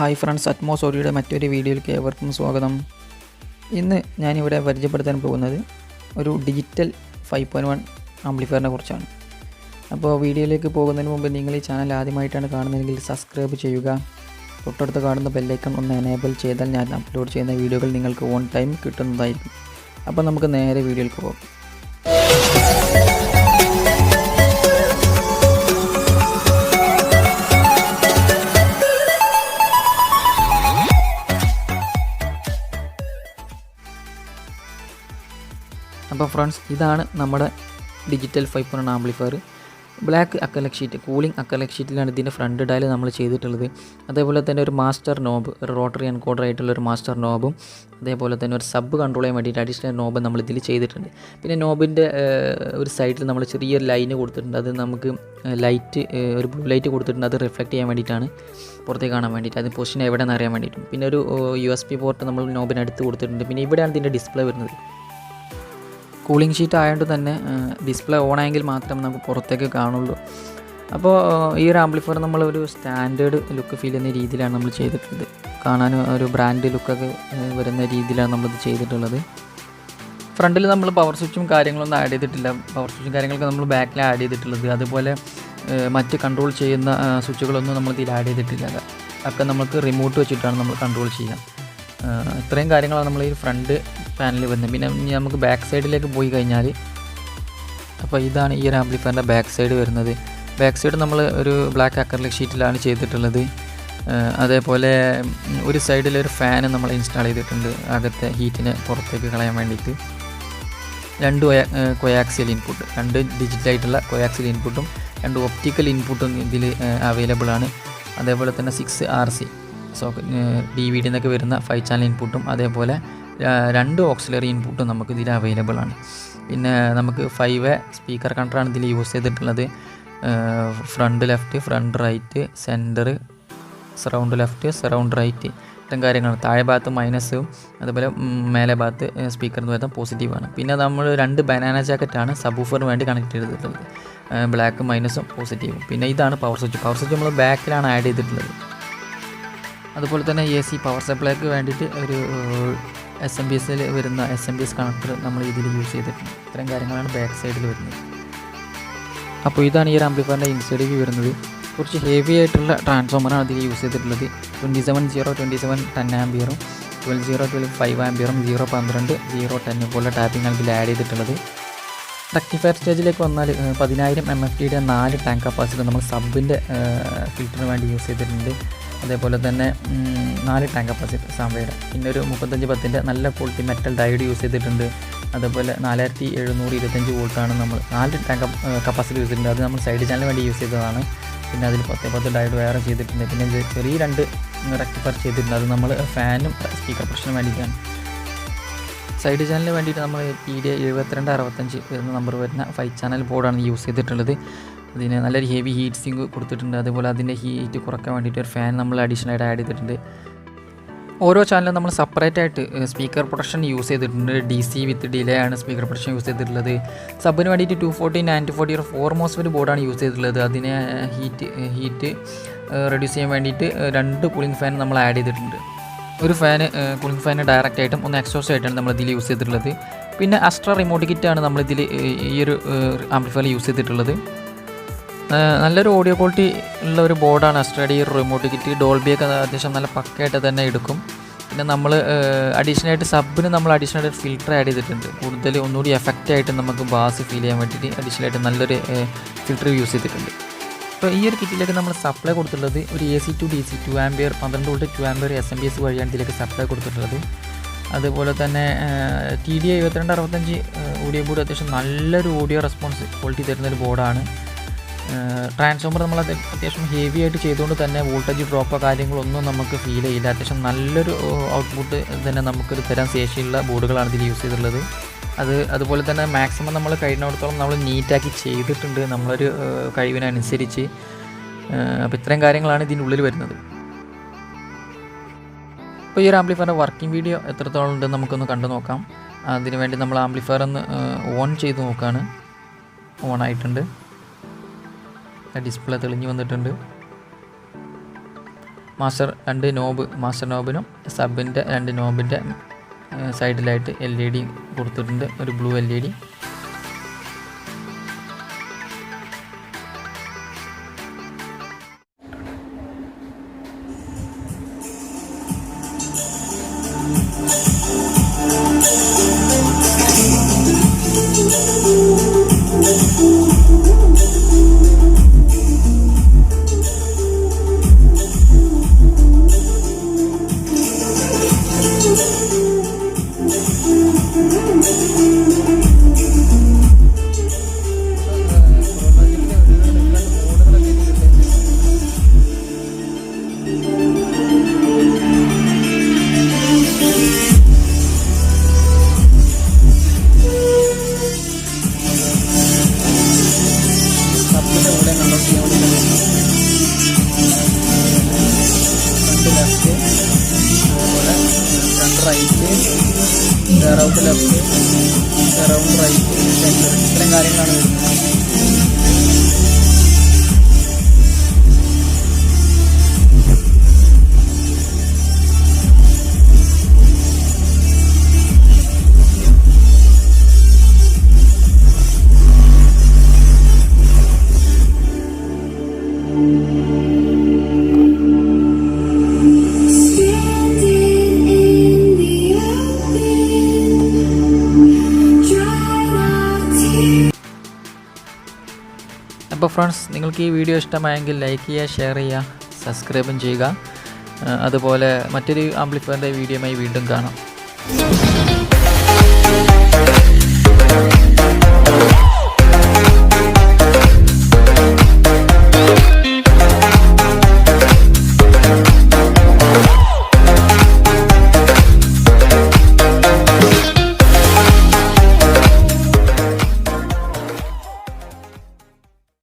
Hi friends, Atmos ഓഡിയോയുടെ മറ്റൊരു വീഡിയോയിലേക്ക് ഏവർക്കും സ്വാഗതം. ഇന്ന് ഞാനിവിടെ പരിചയപ്പെടുത്താൻ പോകുന്നത് ഒരു ഡിജിറ്റൽ 5.1 ആംപ്ലിഫയറിനെ കുറിച്ചാണ്. അപ്പോൾ വീഡിയോയിലേക്ക് പോകുന്നതിന് മുമ്പ് നിങ്ങൾ ഈ ചാനൽ ആദ്യമായിട്ടാണ് കാണുന്നതെങ്കിൽ സബ്സ്ക്രൈബ് ചെയ്യുക. തൊട്ടടുത്ത് കാണുന്ന ബെല്ലൈക്കൺ ഒന്ന് എനേബിൾ ചെയ്താൽ ഞാൻ അപ്ലോഡ് ചെയ്യുന്ന വീഡിയോകൾ നിങ്ങൾക്ക് ഓൺ ടൈം കിട്ടുന്നതായിരിക്കും. അപ്പോൾ നമുക്ക് നേരെ വീഡിയോയിലേക്ക് പോകാം. അപ്പോൾ ഫ്രണ്ട്സ്, ഇതാണ് നമ്മുടെ digital 5.1 amplifier. Black acrylic sheet, cooling acrylic ഷീറ്റിലാണ് ഇതിൻ്റെ ഫ്രണ്ട് ഡയൽ നമ്മൾ ചെയ്തിട്ടുള്ളത്. അതേപോലെ തന്നെ ഒരു മാസ്റ്റർ നോബ്, ഒരു റോട്ടറി എൻകോഡർ ആയിട്ടുള്ള ഒരു മാസ്റ്റർ നോബും, അതേപോലെ തന്നെ ഒരു സബ് കൺട്രോൾ ചെയ്യാൻ വേണ്ടിയിട്ട് അഡീഷണൽ നോബ് നമ്മൾ ഇതിൽ ചെയ്തിട്ടുണ്ട്. പിന്നെ നോബിൻ്റെ ഒരു സൈഡിൽ നമ്മൾ ചെറിയൊരു ലൈന് കൊടുത്തിട്ടുണ്ട്. അത് നമുക്ക് ലൈറ്റ്, ഒരു ബ്ലൂ ലൈറ്റ് കൊടുത്തിട്ടുണ്ട്. അത് റിഫ്ലക്റ്റ് ചെയ്യാൻ വേണ്ടിയിട്ടാണ്, പുറത്തേക്ക് കാണാൻ വേണ്ടിയിട്ട്, അത് പൊസിഷൻ എവിടെയെന്ന് അറിയാൻ വേണ്ടിയിട്ടും. പിന്നെ ഒരു USB പോർട്ട് നമ്മൾ നോബിനടുത്ത് കൊടുത്തിട്ടുണ്ട്. പിന്നെ ഇവിടെയാണ് ഇതിൻ്റെ ഡിസ്പ്ലേ വരുന്നത്. കൂളിംഗ് ഷീറ്റ് ആയതുകൊണ്ട് തന്നെ ഡിസ്പ്ലേ ഓൺ ആയെങ്കിൽ മാത്രമേ നമുക്ക് പുറത്തേക്ക് കാണുള്ളൂ. അപ്പോൾ ഈ ഒരു ആംപ്ലിഫയർ നമ്മളൊരു സ്റ്റാൻഡേർഡ് ലുക്ക് ഫീൽ ചെയ്യുന്ന രീതിയിലാണ് നമ്മൾ ചെയ്തിട്ടുള്ളത്. കാണാൻ ഒരു ബ്രാൻഡ് ലുക്കൊക്കെ വരുന്ന രീതിയിലാണ് നമ്മളിത് ചെയ്തിട്ടുള്ളത്. ഫ്രണ്ടിൽ നമ്മൾ പവർ സ്വിച്ചും കാര്യങ്ങളൊന്നും ആഡ് ചെയ്തിട്ടില്ല. പവർ സ്വിച്ചും കാര്യങ്ങളൊക്കെ നമ്മൾ ബാക്കിൽ ആഡ് ചെയ്തിട്ടുള്ളത്. അതുപോലെ മറ്റ് കൺട്രോൾ ചെയ്യുന്ന സ്വിച്ചുകളൊന്നും നമ്മളിതിൽ ആഡ് ചെയ്തിട്ടില്ല. ഒക്കെ നമുക്ക് റിമോട്ട് വെച്ചിട്ടാണ് നമ്മൾ കൺട്രോൾ ചെയ്യാം. ഇത്രയും കാര്യങ്ങളാണ് നമ്മൾ ഈ ഫ്രണ്ട് പാനലിൽ വരുന്നത്. പിന്നെ നമുക്ക് ബാക്ക് സൈഡിലേക്ക് പോയി കഴിഞ്ഞാൽ, അപ്പോൾ ഇതാണ് ഈ ഒരു ആംപ്ലിഫയറിൻ്റെ ബാക്ക് സൈഡ് വരുന്നത്. ബാക്ക് സൈഡ് നമ്മൾ ഒരു ബ്ലാക്ക് അക്രലിക് ഷീറ്റിലാണ് ചെയ്തിട്ടുള്ളത്. അതേപോലെ ഒരു സൈഡിലൊരു ഫാൻ നമ്മൾ ഇൻസ്റ്റാൾ ചെയ്തിട്ടുണ്ട്, അകത്തെ ഹീറ്റിനെ പുറത്തേക്ക് കളയാൻ വേണ്ടിയിട്ട്. 2 കൊയാക്സിയൽ ഇൻപുട്ട്, 2 ഡിജിറ്റലായിട്ടുള്ള കൊയാക്സിയൽ ഇൻപുട്ടും 2 ഒപ്റ്റിക്കൽ ഇൻപുട്ടും ഇതിൽ അവൈലബിൾ ആണ്. അതേപോലെ തന്നെ 6 RC DVD എന്നൊക്കെ വരുന്ന 5 ചാനൽ ഇൻപുട്ടും, അതേപോലെ 2 ഓക്സിലറി ഇൻപുട്ടും നമുക്ക് ഇതിൽ അവൈലബിൾ ആണ്. പിന്നെ നമുക്ക് 5 സ്പീക്കർ കൺട്രോളാണ് ഇതിൽ യൂസ് ചെയ്തിട്ടുള്ളത്. Front left, front right, centre, surround left, surround right, ഇത്തരം കാര്യങ്ങളാണ്. താഴെ ഭാഗത്ത് മൈനസും അതുപോലെ മേലെ ഭാഗത്ത് സ്പീക്കർ എന്ന് പറയുന്നത് പോസിറ്റീവാണ്. പിന്നെ നമ്മൾ 2 ബനാന ജാക്കറ്റാണ് സബ്വൂഫറിന് വേണ്ടി കണക്ട് ചെയ്തിട്ടുള്ളത്, ബ്ലാക്കും മൈനസും പോസിറ്റീവും. പിന്നെ ഇതാണ് പവർ സ്വിച്ച്. പവർ സ്വിച്ച് നമ്മൾ ബാക്കിലാണ് ആഡ് ചെയ്തിട്ടുള്ളത്. അതുപോലെ തന്നെ AC പവർ സപ്ലൈക്ക് വേണ്ടിയിട്ട് ഒരു SMPSൽ വരുന്ന SMPS കണക്ടർ നമ്മൾ ഇതിൽ യൂസ് ചെയ്തിട്ടുണ്ട്. ഇത്തരം കാര്യങ്ങളാണ് ബാക്ക് സൈഡിൽ വരുന്നത്. അപ്പോൾ ഇതാണ് ഈ ഒരു ആംപ്ലിഫയറിൻ്റെ ഇൻസൈഡ് വ്യൂ വരുന്നത്. കുറച്ച് ഹെവി ആയിട്ടുള്ള ട്രാൻസ്ഫോമറാണ് ഇതിൽ യൂസ് ചെയ്തിട്ടുള്ളത്. 27 10 ആംപിയറും 12 5 ആംപിയറും 0 10 പോലെ ടാപ്പിംഗാണ് ഇതിൽ ആഡ് ചെയ്തിട്ടുള്ളത്. റെക്ടിഫയർ സ്റ്റേജിലേക്ക് വന്നാൽ 10,000 MFTയുടെ 4 ടാങ്ക് കപ്പാസിറ്റി നമ്മൾ സബിൻ്റെ ഫിൽറ്ററിന് വേണ്ടി യൂസ് ചെയ്തിട്ടുണ്ട്. അതേപോലെ തന്നെ 4 ടാങ്ക് കപ്പാസിറ്റി സാംവയുടെ. പിന്നെ ഒരു 3510 നല്ല ക്വാളിറ്റി മെറ്റൽ ഡയോഡ് യൂസ് ചെയ്തിട്ടുണ്ട്. അതേപോലെ 4725 വോൾട്ടാണ് നമ്മൾ 4 ടാങ്ക് കപ്പാസിറ്റി യൂസ് ചെയ്തിട്ടുണ്ട്. അത് നമ്മൾ സൈഡ് ചാനലിന് വേണ്ടി യൂസ് ചെയ്തതാണ്. പിന്നെ അതിൽ 10 ഡയോഡ് വേറെ ചെയ്തിട്ടുണ്ട്. പിന്നെ ചെറിയ 2 റെക്ടിഫയർ ചെയ്തിട്ടുണ്ട്. അത് നമ്മൾ ഫാനും സ്പീക്കർ പ്രഷറിനും വേണ്ടിയിട്ടാണ്. സൈഡ് ചാനലിന് വേണ്ടിയിട്ട് നമ്മൾ PDA 7265 എന്ന നമ്പർ വരുന്ന 5 ചാനൽ ബോർഡാണ് യൂസ് ചെയ്തിട്ടുള്ളത്. അതിന് നല്ലൊരു ഹെവി ഹീറ്റ് സിങ്ക് കൊടുത്തിട്ടുണ്ട്. അതുപോലെ അതിൻ്റെ ഹീറ്റ് കുറയ്ക്കാൻ വേണ്ടിയിട്ട് ഒരു ഫാൻ നമ്മൾ അഡീഷണലായിട്ട് ആഡ് ചെയ്തിട്ടുണ്ട്. ഓരോ ചാനലും നമ്മൾ സെപ്പറേറ്റ് ആയിട്ട് സ്പീക്കർ പ്രൊട്ടക്ഷൻ യൂസ് ചെയ്തിട്ടുണ്ട്. DC വിത്ത് ഡിലേ ആണ് സ്പീക്കർ പ്രൊട്ടക്ഷൻ യൂസ് ചെയ്തിട്ടുള്ളത്. സബിന് വേണ്ടിയിട്ട് 240 940 4 MOSFET ബോർഡാണ് യൂസ് ചെയ്തിട്ടുള്ളത്. അതിനെ ഹീറ്റ് റെഡ്യൂസ് ചെയ്യാൻ വേണ്ടിയിട്ട് 2 കൂളിംഗ് ഫാൻ നമ്മൾ ആഡ് ചെയ്തിട്ടുണ്ട്. ഒരു ഫാന് കൂളിംഗ് ഫാന് ഡയറക്റ്റ് ആയിട്ടും ഒന്ന് എക്സോസ്റ്റ് ആയിട്ടാണ് നമ്മൾ ഇതിൽ യൂസ് ചെയ്തിട്ടുള്ളത്. പിന്നെ അസ്ട്ര റിമോട്ട് കിറ്റാണ് നമ്മളിതിൽ ഈ ഒരു ആംപ്ലിഫയറിൽ യൂസ് ചെയ്തിട്ടുള്ളത്. നല്ലൊരു ഓഡിയോ ക്വാളിറ്റി ഉള്ള ഒരു ബോർഡാണ് അസ്ട്രയുടെ ഈ ഒരു റിമോട്ട് കിറ്റ്. ഡോൾബിയൊക്കെ അത്യാവശ്യം നല്ല പക്കയായിട്ട് തന്നെ എടുക്കും. പിന്നെ നമ്മൾ അഡീഷണലായിട്ട് സബിന് നമ്മൾ അഡീഷണലായിട്ട് ഫിൽറ്റർ ആഡ് ചെയ്തിട്ടുണ്ട്. കൂടുതൽ ഒന്നുകൂടി എഫക്റ്റായിട്ട് നമുക്ക് ബാസ് ഫീൽ ചെയ്യാൻ വേണ്ടിയിട്ട് അഡീഷണലായിട്ട് നല്ലൊരു ഫിൽറ്റർ യൂസ് ചെയ്തിട്ടുണ്ട്. അപ്പോൾ ഈ ഒരു കിറ്റിലേക്ക് നമ്മൾ സപ്ലൈ കൊടുത്തിട്ടുള്ളത് ഒരു AC to DC 2 ampere 12 volt 2 ampere SMPS വഴിയാണ് ഇതിലേക്ക് സപ്ലൈ കൊടുത്തിട്ടുള്ളത്. അതുപോലെ തന്നെ TDA 7265 ഓഡിയോ ബോർഡ് അത്യാവശ്യം നല്ലൊരു ഓഡിയോ റെസ്പോൺസ് ക്വാളിറ്റി തരുന്നൊരു ബോർഡാണ്. ട്രാൻസ്ഫോമർ നമ്മൾ അത്യാവശ്യം ഹെവി ആയിട്ട് ചെയ്തുകൊണ്ട് തന്നെ വോൾട്ടേജ് ഡ്രോപ്പോ കാര്യങ്ങളൊന്നും നമുക്ക് ഫീൽ ചെയ്യില്ല. അത്യാവശ്യം നല്ലൊരു ഔട്ട്പുട്ട് തന്നെ നമുക്കൊരു തരാൻ ശേഷിയുള്ള ബോർഡുകളാണ് ഇതിൽ യൂസ് ചെയ്തിട്ടുള്ളത്. അതുപോലെ തന്നെ മാക്സിമം നമ്മൾ കഴിയുന്നിടത്തോളം നമ്മൾ നീറ്റാക്കി ചെയ്തിട്ടുണ്ട് നമ്മളൊരു കഴിവിനനുസരിച്ച്. അപ്പോൾ ഇത്രയും കാര്യങ്ങളാണ് ഇതിനുള്ളിൽ വരുന്നത്. അപ്പോൾ ഈ ഒരു ആംപ്ലിഫയറിൻ്റെ വർക്കിംഗ് വീഡിയോ എത്രത്തോളം ഉണ്ടെന്ന് നമുക്കൊന്ന് കണ്ടു നോക്കാം. അതിനുവേണ്ടി നമ്മൾ ആംപ്ലിഫയർ ഒന്ന് ഓൺ ചെയ്ത് നോക്കുകയാണ്. ഓൺ ആയിട്ടുണ്ട്. ഡിസ്പ്ലേ തെളിഞ്ഞ് വന്നിട്ടുണ്ട്. മാസ്റ്റർ നോബിനും സബിൻ്റെ 2 നോബിൻ്റെ സൈഡിലായിട്ട് LED കൊടുത്തിട്ടുണ്ട്, ഒരു blue LED. Around left, around right, center. ഇത്രയും കാര്യങ്ങളാണ് വരുന്നത്. അപ്പോൾ ഫ്രണ്ട്സ്, നിങ്ങൾക്ക് ഈ വീഡിയോ ഇഷ്ടമായെങ്കിൽ ലൈക്ക് ചെയ്യുക, ഷെയർ ചെയ്യുക, സബ്സ്ക്രൈബും ചെയ്യുക. അതുപോലെ മറ്റൊരു ആംപ്ലിഫയറിൻ്റെ വീഡിയോയുമായി വീണ്ടും കാണാം.